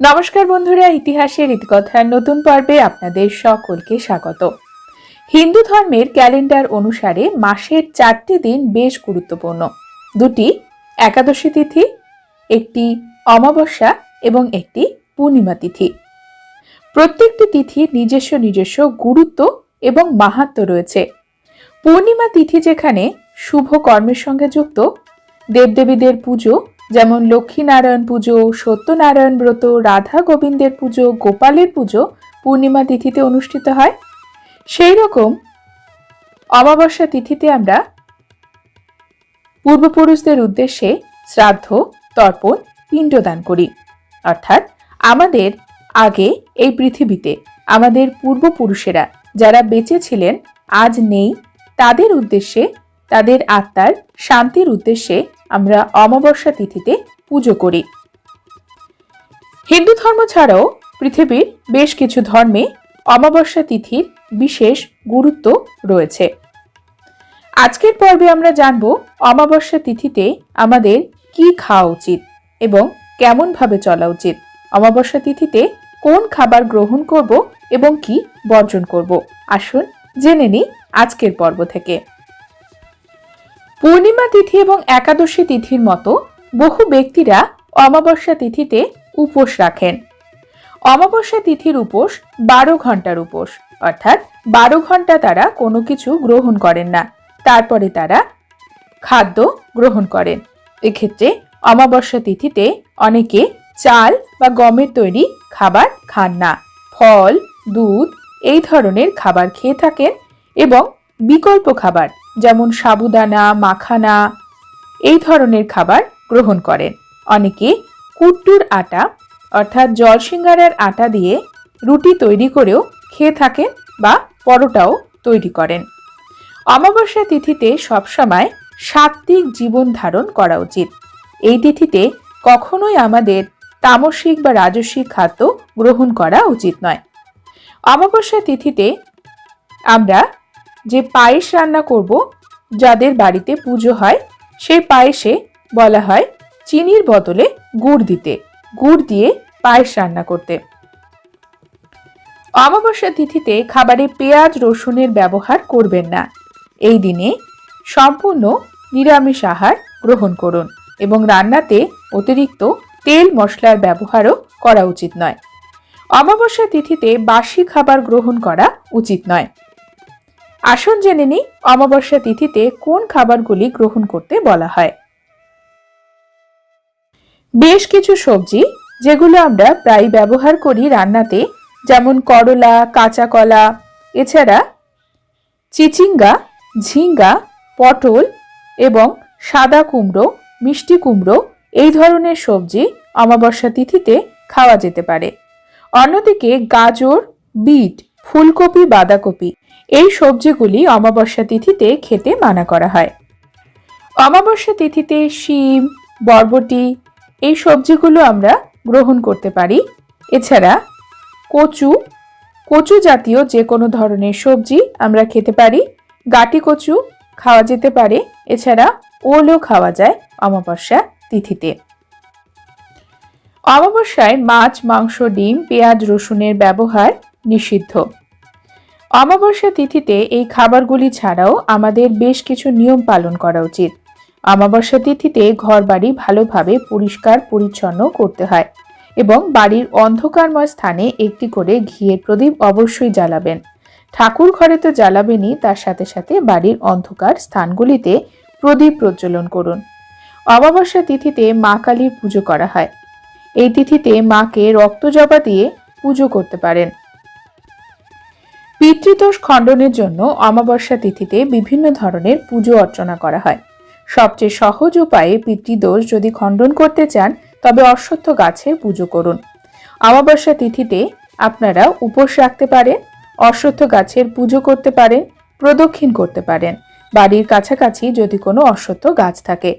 নমস্কার বন্ধুরা, ইতিহাসের ইতিকথার নতুন পর্বে আপনাদের সকলকে স্বাগত। হিন্দু ধর্মের ক্যালেন্ডার অনুসারে মাসের 4টি দিন বেশ গুরুত্বপূর্ণ। দুটি একাদশী তিথি, একটি অমাবস্যা এবং একটি পূর্ণিমা তিথি। প্রত্যেকটি তিথির নিজস্ব গুরুত্ব এবং মাহাত্ম্য রয়েছে। পূর্ণিমা তিথি যেখানে শুভ কর্মের সঙ্গে যুক্ত, দেবদেবীদের পুজো যেমন লক্ষ্মীনারায়ণ পুজো, সত্যনারায়ণ ব্রত, রাধা গোবিন্দের পুজো, গোপালের পুজো পূর্ণিমা তিথিতে অনুষ্ঠিত হয়। সেই রকম অমাবস্যা তিথিতে আমরা পূর্বপুরুষদের উদ্দেশ্যে শ্রাদ্ধ, তর্পণ, পিণ্ডদান করি। অর্থাৎ আমাদের আগে এই পৃথিবীতে আমাদের পূর্বপুরুষেরা যারা বেঁচে ছিলেন, আজ নেই, তাদের উদ্দেশ্যে, তাদের আত্মার শান্তির উদ্দেশ্যে আমরা অমাবস্যা তিথিতে পুজো করি। হিন্দু ধর্ম ছাড়াও পৃথিবীর বেশ কিছু ধর্মে অমাবস্যা তিথির বিশেষ গুরুত্ব রয়েছে। আজকের পর্বে আমরা জানব অমাবস্যা তিথিতে আমাদের কি খাওয়া উচিত এবং কেমন ভাবে চলা উচিত, অমাবস্যা তিথিতে কোন খাবার গ্রহণ করব এবং কি বর্জন করব। আসুন জেনে নিই আজকের পর্ব থেকে। পূর্ণিমা তিথি এবং একাদশী তিথির মতো বহু ব্যক্তিরা অমাবস্যা তিথিতে উপোস রাখেন। অমাবস্যা তিথির উপোস 12 ঘন্টার উপোস, অর্থাৎ 12 ঘন্টা তারা কোনো কিছু গ্রহণ করেন না, তারপরে তারা খাদ্য গ্রহণ করেন। এক্ষেত্রে অমাবস্যা তিথিতে অনেকে চাল বা গমের তৈরি খাবার খান না, ফল, দুধ এই ধরনের খাবার খেয়ে থাকেন এবং বিকল্প খাবার যেমন সাবুদানা, মাখানা এই ধরনের খাবার গ্রহণ করেন। অনেকে কুট্টুর আটা অর্থাৎ জলসিঙ্গারার আটা দিয়ে রুটি তৈরি করেও খেয়ে থাকেন বা পরোটাও তৈরি করেন। অমাবস্যা তিথিতে সবসময় সাত্ত্বিক জীবন ধারণ করা উচিত। এই তিথিতে কখনোই আমাদের তামসিক বা রাজসিক খাদ্য গ্রহণ করা উচিত নয়। অমাবস্যা তিথিতে আমরা যে পায়েস রান্না করব, যাদের বাড়িতে পুজো হয়, সেই পায়েসে বলা হয় চিনির বদলে গুড় দিতে, গুড় দিয়ে পায়েস রান্না করতে। অমাবস্যা তিথিতে খাবারে পেঁয়াজ রসুনের ব্যবহার করবেন না। এই দিনে সম্পূর্ণ নিরামিষ আহার গ্রহণ করুন এবং রান্নাতে অতিরিক্ত তেল মশলার ব্যবহারও করা উচিত নয়। অমাবস্যা তিথিতে বাসি খাবার গ্রহণ করা উচিত নয়। আসুন জেনে নিই অমাবস্যা তিথিতে কোন খাবারগুলি গ্রহণ করতে বলা হয়। বেশ কিছু সবজি যেগুলো আমরা প্রায় ব্যবহার করি রান্নাতে, যেমন করলা, কাঁচা কলা, এছাড়া চিচিঙ্গা, ঝিঙ্গা, পটল এবং সাদা কুমড়ো, মিষ্টি কুমড়ো এই ধরনের সবজি অমাবস্যা তিথিতে খাওয়া যেতে পারে। অন্যদিকে গাজর, বিট, ফুলকপি, বাঁধাকপি এই সবজিগুলি অমাবস্যা তিথিতে খেতে মানা করা হয়। অমাবস্যা তিথিতে শিম, বরবটি এই সবজিগুলো আমরা গ্রহণ করতে পারি। এছাড়া কচু জাতীয় যে কোনো ধরনের সবজি আমরা খেতে পারি। গাটি কচু খাওয়া যেতে পারে। এছাড়া ওলও খাওয়া যায় অমাবস্যা তিথিতে। অমাবস্যায় মাছ, মাংস, ডিম, পেঁয়াজ রসুনের ব্যবহার নিষিদ্ধ। অমাবস্যা তিথিতে এই খাবারগুলি ছাড়াও আমাদের বেশ কিছু নিয়ম পালন করা উচিত। অমাবস্যা তিথিতে ঘর বাড়ি ভালোভাবে পরিষ্কার পরিচ্ছন্ন করতে হয় এবং বাড়ির অন্ধকারময় স্থানে একটি করে ঘিয়ের প্রদীপ অবশ্যই জ্বালাবেন। ঠাকুর ঘরে তো জ্বালাবেনই, তার সাথে সাথে বাড়ির অন্ধকার স্থানগুলিতে প্রদীপ প্রজ্বলন করুন। অমাবস্যা তিথিতে মা কালীর পুজো করা হয়। এই তিথিতে মাকে রক্তজবা দিয়ে পুজো করতে পারেন। পিতৃদোষ খণ্ডনের জন্য অমাবস্যা তিথিতে বিভিন্ন ধরনের পুজো অর্চনা করা হয়। সবচেয়ে সহজ উপায়ে পিতৃদোষ যদি খণ্ডন করতে চান তবে অশ্বত্থ গাছের পুজো করুন। অমাবস্যা তিথিতে আপনারা উপোস রাখতে পারেন, অশ্বত্থ গাছের পুজো করতে পারেন, প্রদক্ষিণ করতে পারেন বাড়ির কাছাকাছি যদি কোনো অশ্বত্থ গাছ থাকে।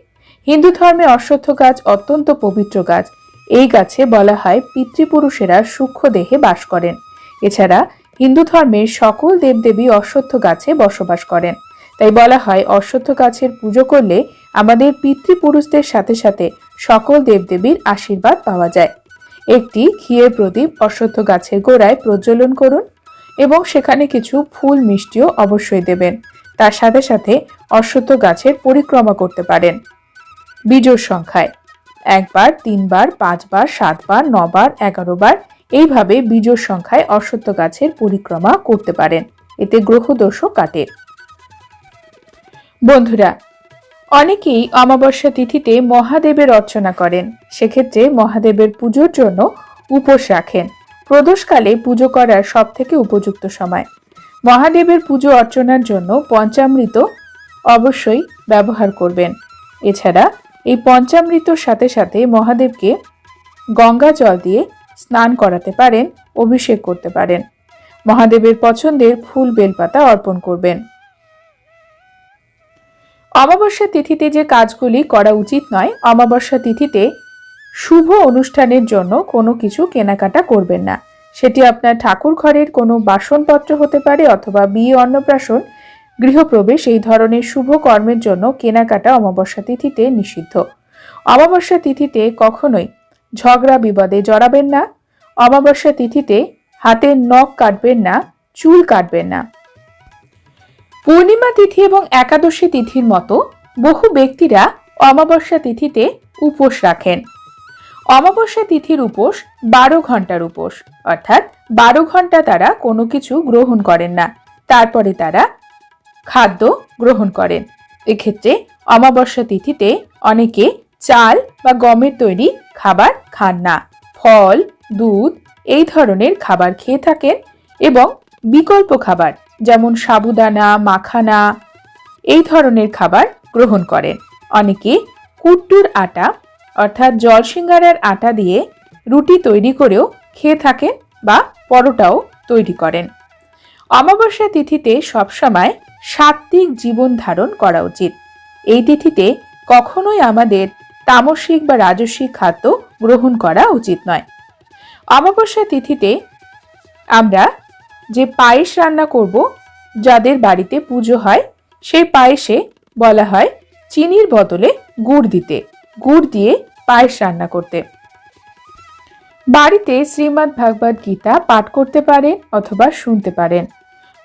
হিন্দু ধর্মে অশ্বত্থ গাছ অত্যন্ত পবিত্র গাছ। এই গাছে বলা হয় পিতৃপুরুষেরা সূক্ষ্ম দেহে বাস করেন। এছাড়া হিন্দু ধর্মের সকল দেবদেবী অশ্বত্থ গাছে বসবাস করেন। তাই বলা হয় অশ্বত্থ গাছের পুজো করলে আমাদের পিতৃপুরুষদের সাথে সাথে সকল দেবদেবীর আশীর্বাদ পাওয়া যায়। একটি ঘিয়ের প্রদীপ অশ্বত্থ গাছের গোড়ায় প্রজ্বলন করুন এবং সেখানে কিছু ফুল মিষ্টিও অবশ্যই দেবেন। তার সাথে সাথে অশ্বত্থ গাছের পরিক্রমা করতে পারেন বিজোড় সংখ্যায় 1 বার, 3 বার, 5 বার, 7 বার, 9 বার, 11 বার, এইভাবে বিজোড় সংখ্যায় অশ্বত্থ গাছের পরিক্রমা করতে পারেন। এতে গ্রহদোষও কাটে। বন্ধুরা, অনেকেই অমাবস্যা তিথিতে মহাদেবের অর্চনা করেন। সেক্ষেত্রে মহাদেবের পুজোর জন্য উপোস রাখেন। প্রদোষকালে পুজো করার সবথেকে উপযুক্ত সময়। মহাদেবের পুজো অর্চনার জন্য পঞ্চামৃত অবশ্যই ব্যবহার করবেন। এছাড়া এই পঞ্চামৃতর সাথে সাথে মহাদেবকে গঙ্গা জল দিয়ে স্নান করাতে পারেন, অভিষেক করতে পারেন। মহাদেবের পছন্দের ফুল বেলপাতা অর্পণ করবেন। অমাবস্যা তিথিতে যে কাজগুলি করা উচিত নয়, অমাবস্যা তিথিতে শুভ অনুষ্ঠানের জন্য কোনো কিছু কেনাকাটা করবেন না। সেটি আপনার ঠাকুর ঘরের কোনো বাসনপত্র হতে পারে অথবা বিয়ে, অন্নপ্রাশন, গৃহপ্রবেশ, এই ধরনের শুভ কর্মের জন্য কেনাকাটা অমাবস্যা তিথিতে নিষিদ্ধ। অমাবস্যা তিথিতে কখনোই ঝগড়া বিবাদে জড়াবেন না। অমাবস্যা তিথিতে হাতের নখ কাটবেন না, চুল কাটবেন না। পূর্ণিমা তিথি এবং একাদশী তিথির মতো বহু ব্যক্তিরা অমাবস্যা তিথিতে উপোস রাখেন। অমাবস্যা তিথির উপোস 12 ঘন্টার উপোস, অর্থাৎ 12 ঘন্টা তারা কোনো কিছু গ্রহণ করেন না, তারপরে তারা খাদ্য গ্রহণ করেন। এক্ষেত্রে অমাবস্যা তিথিতে অনেকে চাল বা গমের তৈরি খাবার খান না, ফল, দুধ এই ধরনের খাবার খেয়ে থাকেন এবং বিকল্প খাবার যেমন সাবুদানা, মাখানা এই ধরনের খাবার গ্রহণ করেন। অনেকে কুট্টুর আটা অর্থাৎ জলসিঙ্গারার আটা দিয়ে রুটি তৈরি করেও খেয়ে থাকেন বা পরোটাও তৈরি করেন। অমাবস্যা তিথিতে সবসময় সাত্ত্বিক জীবন ধারণ করা উচিত। এই তিথিতে কখনোই আমাদের তামসিক বা রাজসিক খাদ্য গ্রহণ করা উচিত নয়। অমাবস্যা তিথিতে আমরা যে পায়েস রান্না করব, যাদের বাড়িতে পুজো হয়, সেই পায়েসে বলা হয় চিনির বদলে গুড় দিতে, গুড় দিয়ে পায়েস রান্না করতে। বাড়িতে শ্রীমদ্ ভাগবত গীতা পাঠ করতে পারেন অথবা শুনতে পারেন।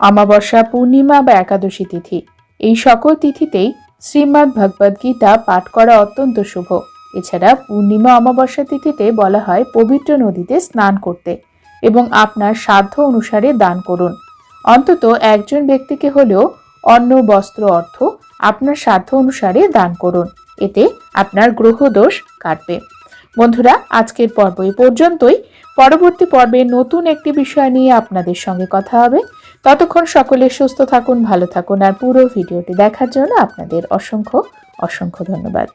অমাবস্যা, পূর্ণিমা বা একাদশী তিথি এই সকল তিথিতেই শ্রীমদ্ ভাগবত গীতা পাঠ করা অত্যন্ত শুভ। এছাড়া পূর্ণিমা, অমাবস্যা তিথিতে বলা হয় পবিত্র নদীতে স্নান করতে এবং আপনার সাধ্য অনুসারে দান করুন। অন্তত একজন ব্যক্তিকে হলেও অন্ন, বস্ত্র, অর্থ আপনার সাধ্য অনুসারে দান করুন। এতে আপনার গ্রহদোষ কাটবে। বন্ধুরা, আজকের পর্ব এই পর্যন্তই। পরবর্তী পর্বে নতুন একটি বিষয় নিয়ে আপনাদের সঙ্গে কথা হবে। ততক্ষণ সকলে সুস্থ থাকুন, ভালো থাকুন, আর পুরো ভিডিওটি দেখার জন্য আপনাদের অসংখ্য অসংখ্য ধন্যবাদ।